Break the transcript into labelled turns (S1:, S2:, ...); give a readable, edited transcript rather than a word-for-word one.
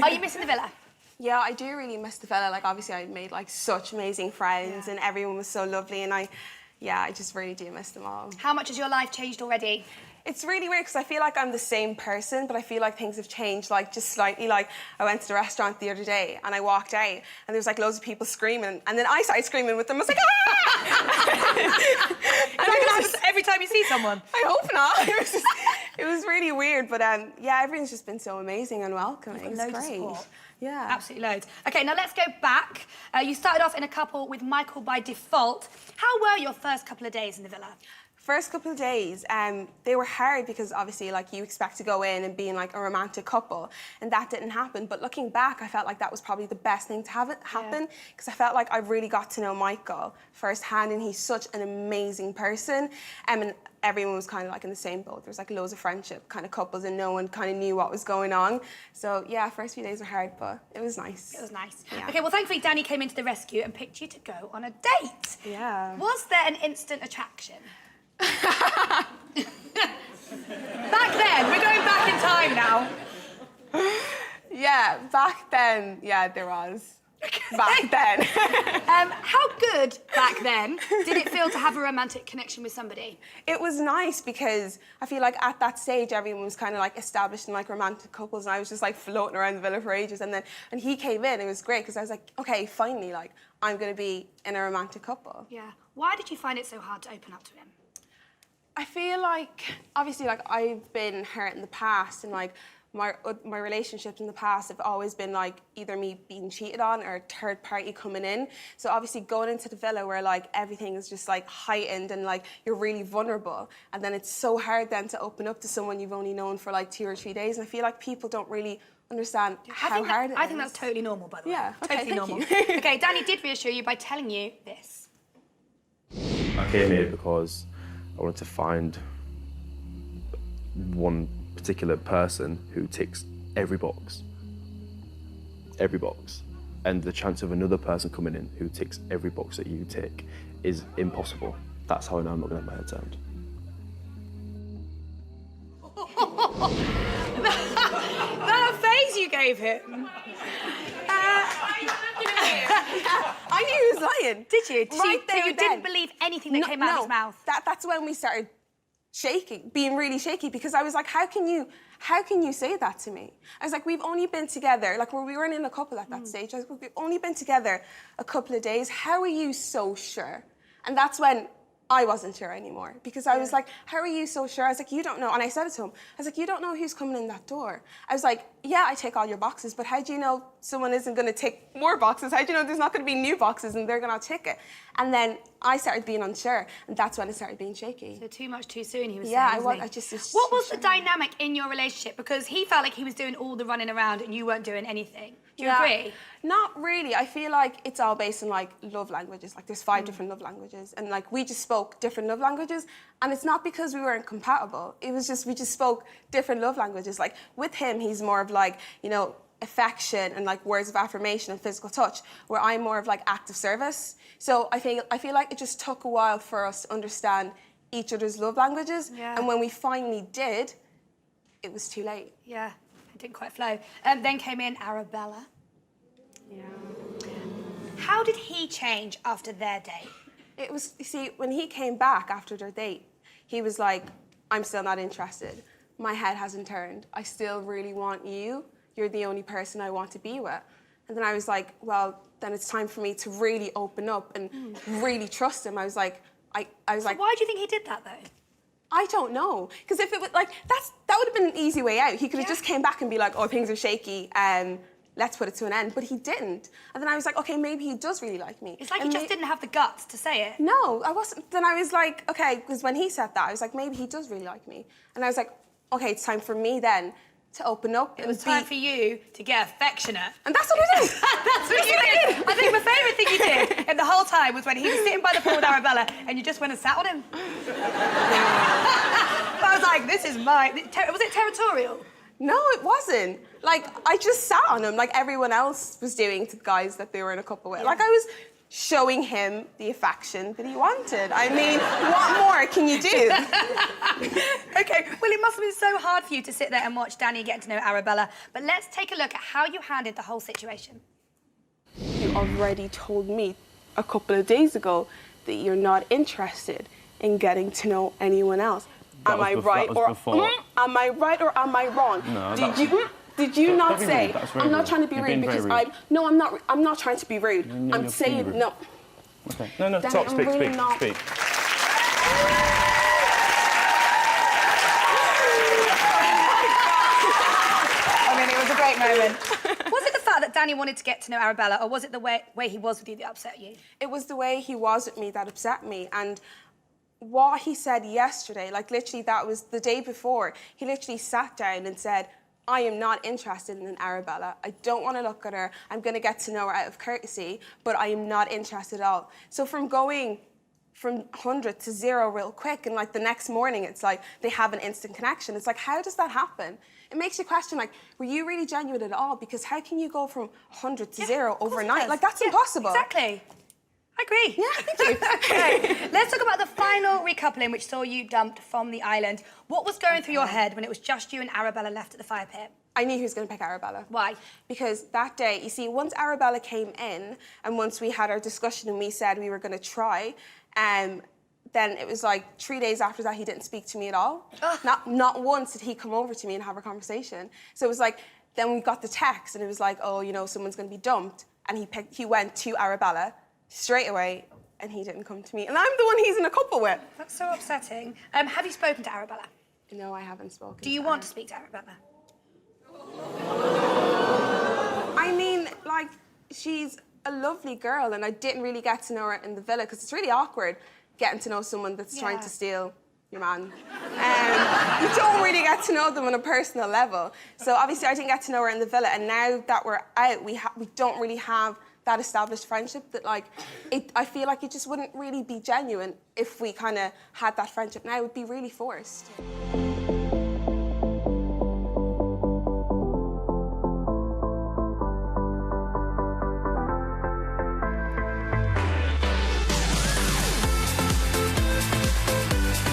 S1: Are you missing the villa?
S2: Yeah, I do really miss the villa. Like, obviously, I made, like, such amazing friends and everyone was so lovely and I just really do miss them all.
S1: How much has your life changed already?
S2: It's really weird because I feel like I'm the same person, but I feel like things have changed, like, just slightly. Like, I went to the restaurant the other day and I walked out and there was, like, loads of people screaming and then I started screaming with them. I was like, ah!
S1: Is that every time you see someone?
S2: I hope not. It was really weird, but yeah, everything's just been so amazing and welcoming. It's
S1: loads
S2: great.
S1: of support.
S2: Yeah.
S1: Absolutely loads. OK, now let's go back. You started off in a couple with Michael by default. How were your first couple of days in the villa?
S2: First couple of days, they were hard because obviously, like, you expect to go in and be in, like, a romantic couple, and that didn't happen. But looking back, I felt like that was probably the best thing to have it happen because I felt like I really got to know Michael firsthand, and he's such an amazing person. And everyone was kind of like in the same boat. There was like loads of friendship kind of couples, and no one kind of knew what was going on. So yeah, first few days were hard, but it was nice.
S1: It was nice.
S2: Yeah.
S1: OK, well, thankfully, Danny came into the rescue and picked you to go on a date.
S2: Yeah.
S1: Was there an instant attraction? Back then, we're going back in time now.
S2: Yeah, back then, yeah, there was. Back then.
S1: How good back then did it feel to have a romantic connection with somebody?
S2: It was nice because I feel like at that stage everyone was kind of like established in like romantic couples, and I was just like floating around the villa for ages. And then when he came in, it was great because I was like, okay, finally, like I'm going to be in a romantic couple.
S1: Yeah. Why did you find it so hard to open up to him?
S2: I feel like, obviously, like, I've been hurt in the past, and, like, my relationships in the past have always been, like, either me being cheated on or a third party coming in. So, obviously, going into the villa where, like, everything is just, like, heightened and, like, you're really vulnerable. And then it's so hard then to open up to someone you've only known for, like, 2 or 3 days. And I feel like people don't really understand how hard it is.
S1: I think that's totally normal, by the way.
S2: Yeah, okay,
S1: totally normal. OK, Danny did reassure you by telling you this.
S3: I came here because I wanted to find one particular person who ticks every box. Every box. And the chance of another person coming in who ticks every box that you tick is impossible. That's how I know I'm not going to have my head turned.
S1: That face you gave him.
S2: I knew he was lying.
S1: Did you? So you
S2: then.
S1: didn't believe anything that came out of his mouth?
S2: That's when we started shaking, being really shaky, because I was like, how can you say that to me? I was like, we've only been together, like we weren't in a couple at that stage. I was like, we've only been together a couple of days. How are you so sure? And that's when I wasn't sure anymore, because I was like, how are you so sure? I was like, you don't know. And I said it to him. I was like, you don't know who's coming in that door. I was like, yeah, I take all your boxes, but how do you know someone isn't going to tick more boxes? How do you know there's not going to be new boxes and they're going to tick it? And then I started being unsure, and that's when it started being shaky.
S1: So too much too soon, he was saying,
S2: Yeah,
S1: wasn't he?
S2: I just was
S1: What was the
S2: sure.
S1: dynamic in your relationship? Because he felt like he was doing all the running around and you weren't doing anything. Do you agree?
S2: Not really. I feel like it's all based on, like, love languages. Like, there's 5 different love languages. And, like, we just spoke different love languages. And it's not because we weren't compatible. It was just, we just spoke different love languages. Like, with him, he's more of, like, you know, affection and, like, words of affirmation and physical touch, where I'm more of, like, acts of service. So I feel like it just took a while for us to understand each other's love languages.
S1: Yeah.
S2: And when we finally did, it was too late.
S1: Yeah, it didn't quite flow. Then came in Arabella.
S2: Yeah.
S1: How did he change after their date?
S2: It was, you see, when he came back after their date, he was like, I'm still not interested. My head hasn't turned. I still really want you. You're the only person I want to be with. And then I was like, well, then it's time for me to really open up and really trust him. I was like, I was like...
S1: Why do you think he did that, though?
S2: I don't know. Because if it was like, that would have been an easy way out. He could have just came back and be like, oh, things are shaky, let's put it to an end. But he didn't. And then I was like, okay, maybe he does really like me.
S1: It's like he just didn't have the guts to say it.
S2: No, I wasn't. Then I was like, okay, because when he said that, I was like, maybe he does really like me. And I was like, okay, it's time for me then to open up.
S1: It was time for you to get affectionate.
S2: And that's what I did.
S1: That's what you did. I think my favourite thing you did in the whole time was when he was sitting by the pool with Arabella and you just went and sat on him. I was like, this is mine. Was it territorial?
S2: No, it wasn't. Like, I just sat on him like everyone else was doing to guys that they were in a couple with. Like, I was showing him the affection that he wanted. I mean, what more can you do?
S1: Okay, well, it must have been so hard for you to sit there and watch Danny get to know Arabella. But let's take a look at how you handled the whole situation.
S2: You already told me a couple of days ago that you're not interested in getting to know anyone else. Am I right or am I wrong?
S3: No,
S2: did you not say?
S3: Rude.
S2: I'm not trying to be rude because I'm not trying to be rude.
S3: No,
S2: I'm saying
S3: rude.
S2: no.
S3: Okay. No,
S2: Danny,
S3: talk,
S2: I'm
S3: speak.
S1: I mean, it was a great moment. Was it the fact that Danny wanted to get to know Arabella, or was it the way he was with you that upset you?
S2: It was the way he was with me that upset me, and what he said yesterday, like literally that was the day before, he literally sat down and said, I am not interested in Arabella. I don't want to look at her. I'm going to get to know her out of courtesy, but I am not interested at all. So from going from 100 to 0 real quick, and like the next morning, it's like they have an instant connection. It's like, how does that happen? It makes you question, like, were you really genuine at all? Because how can you go from 100 to 0 overnight? Like, that's impossible.
S1: Exactly. I agree.
S2: Yeah, thank you.
S1: Okay, let's talk about the final recoupling, which saw you dumped from the island. What was going through your head when it was just you and Arabella left at the fire pit?
S2: I knew he was going to pick Arabella.
S1: Why?
S2: Because that day, you see, once Arabella came in and once we had our discussion and we said we were going to try, then it was like 3 days after that he didn't speak to me at all. Not once did he come over to me and have a conversation. So it was like, then we got the text and it was like, oh, you know, someone's going to be dumped. And he went to Arabella straight away and he didn't come to me. And I'm the one he's in a couple with.
S1: That's so upsetting. Have you spoken to Arabella?
S2: No, I haven't spoken
S1: Do you
S2: to
S1: want
S2: her.
S1: to speak to Arabella?
S2: I mean, like, she's a lovely girl and I didn't really get to know her in the villa because it's really awkward getting to know someone that's trying to steal your man. You don't really get to know them on a personal level. So obviously I didn't get to know her in the villa, and now that we're out, we don't really have that established friendship that, like, I feel like it just wouldn't really be genuine if we kind of had that friendship now. It would be really forced.